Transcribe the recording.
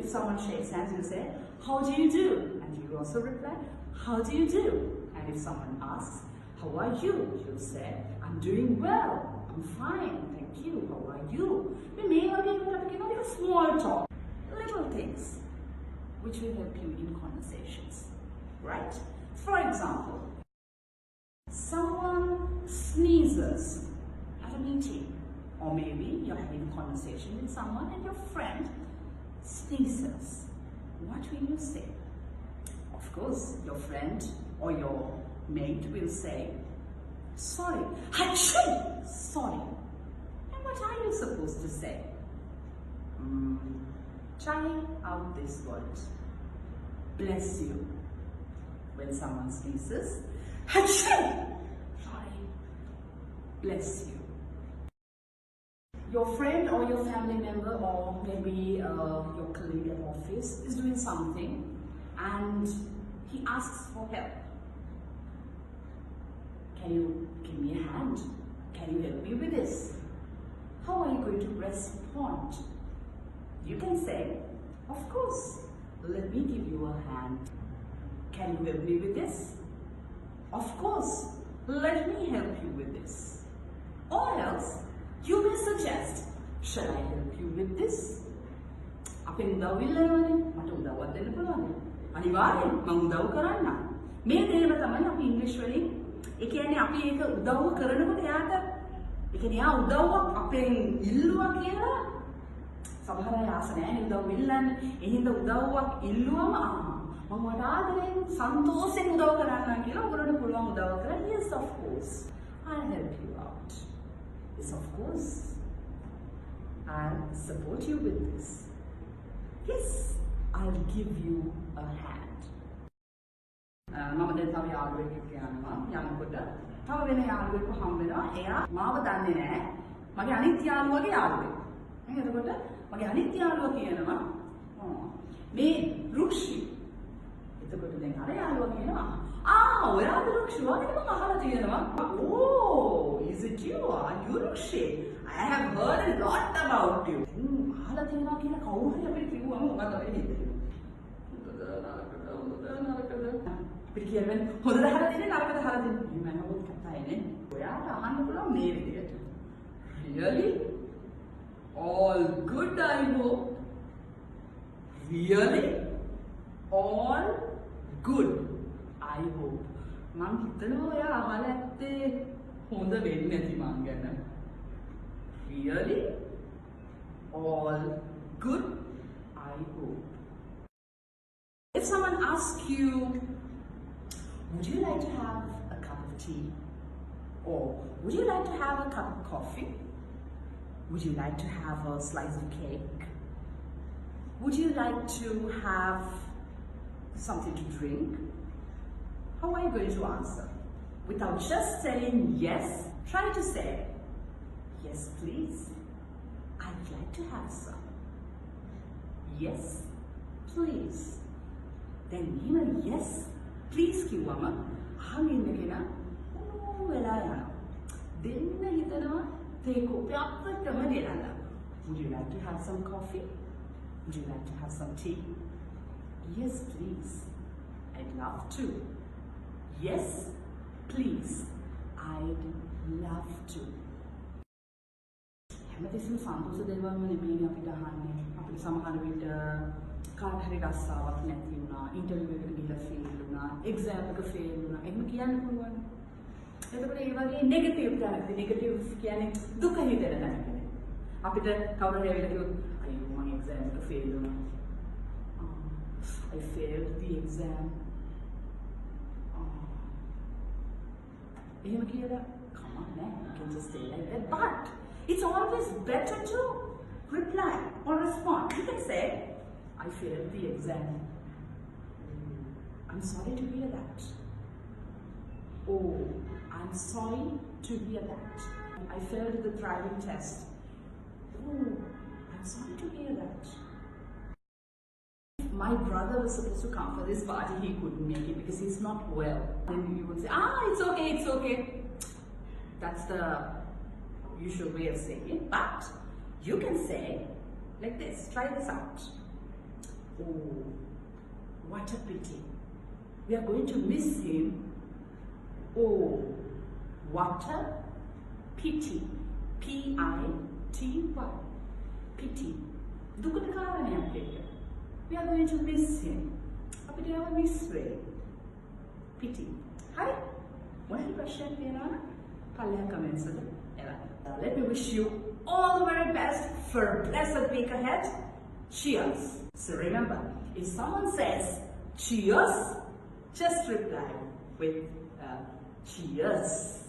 if someone shakes hands, you say, how do you do? And you also reply, how do you do? And if someone asks, how are you? You'll say, I'm doing well. I'm fine. Thank you. How are you? Small talk. Little things which will help you in conversations. Right? For example, someone sneezes at a meeting. Or maybe you're having a conversation with someone and your friend sneezes. What will you say? Of course, your friend or your mate will say, sorry. Achoo! Sorry. And what are you supposed to say? Try out this word. Bless you. When someone sneezes, achoo! Sorry. Bless you. Your friend or your family member or maybe your colleague at office is doing something and he asks for help. Can you give me a hand? Can you help me with this? How are you going to respond? You can say, of course, let me give you a hand. Can you help me with this? Of course, let me help you with this. Or else, you may suggest, shall I help you with this? අපෙන් උදව් ඉල්ලනවනේ මට උදව්වක් දෙන්න පුළුවන්ද? අනිවාර්යෙන් මම උදව් කරන්න. මේ දේම තමයි අපි ඉංග්‍රීසි වලින් ඒ කියන්නේ අපි ඒක උදව් කරනකොට එයාට ඒ කියන්නේ යා උදව්වක් අපෙන් ඉල්ලුවා කියලා සමහර අය ආස නැහැ නේ උදව් ඉල්ලන්න. ඒ හින්දා උදව්වක් ඉල්ලුවම මම වට ආදරෙන් සන්තෝෂෙන් උදව් කරන්න කියලා ඔයගොල්ලන්ට පුළුවන් උදව් කරන්න. Yes, of course. I'll help you out. Yes, of course. I'll support you with this. Yes, I'll give you a hand. මම දැන් තව යාළුවෙක් එක්ක යනවා යනකොට තව වෙන යාළුවෙක්ව හම්බ වෙනවා. එයා මාව දන්නේ නැහැ. මගේ අනිත් යාළුවගේ යාළුවෙක්. මම එතකොට මගේ අනිත් යාළුවා කියනවා මේ රුක්ෂි. එතකොට දැන් අර යාළුවා කියනවා ඔයාගේ රුක්ෂි වගේ මම අහලා තියෙනවා. Oh, is it you? Are you රුක්ෂි? I have heard a lot about you. අහලා තියෙනවා කියලා කවුරු හරි අපිට කිව්වම මොකද වෙන්නේ? අපිට කියන්නේ හොඳට අහලා තියෙන්නේ නරකද අහලා තියෙන්නේ? මම නෝත් කතායනේ. ඔයාට අහන්න පුළුවන් මේ විදිහට. Really? All good, I hope. Really? All good, I hope. මං හිතනවා ඔයා අහලා ඇත්තේ හොඳ වෙන්නේ නැති මං ගැන. Really? All good, I hope. If someone asks you, would you like to have a cup of tea? Or would you like to have a cup of coffee? Would you like to have a slice of cake? Would you like to have something to drink? How are you going to answer? Without just saying yes, try to say, yes please, I'd like to have some. Yes please. Then even yes please කිව්වම අහන් ඉන්න කෙනා වෙලා යනවා. දෙන්න හිතනවා තේ කොපියක්වටම දෙනවා. Would you like to have some coffee? Would you like to have some tea? Yes please, I'd love to. Yes please, I'd love to. හැමතිස්සෙම සන්තෝෂ දෙනවම නෙමෙයි අපිට අහන්නේ. අපිට සමහර විට කාට හරි රස්සාවක් නැති වුණා, ඉන්ටර්විව් එකට ගිහලා ෆේල් වුණා, එක්සෑම් එක ෆේල් වුණා. එහෙම කියන්න පුළුවන්. එතකොට ඒ වගේ නෙගටිව් තැනක්. නෙගටිව් කියන්නේ දුක හිතෙන තැනක්. අපිට කවුරු හරි ඇවිල්ලා කිව්වොත් අයියෝ මම එක්සෑම් එක ෆේල් වුණා. I failed the exam. එහෙම කියලා come on man, you can just say like that. But it's always better to reply or respond. You can say, I failed the exam. I'm sorry to hear that. Oh, I'm sorry to hear that. I failed the driving test. Oh, I'm sorry to hear that. My brother was supposed to come for this party, he couldn't make it because he's not well. Then you would say, it's okay, it's okay. That's the usual way of saying it. But you can say like this, try this out. Oh, what a pity. We are going to miss him. Oh, what a pity. P-I-T-Y. Pity. දුකට කාරණයක් එක. We are going to miss him. අපිට යව miss වෙයි. Pity. හරි? මොනවද ප්‍රශ්නයක් තියෙනවද? පල්ලෙහා comments වල එවන්න. Let me wish you all the very best for a blessed week ahead. Cheers. So remember, if someone says cheers, just reply with cheers.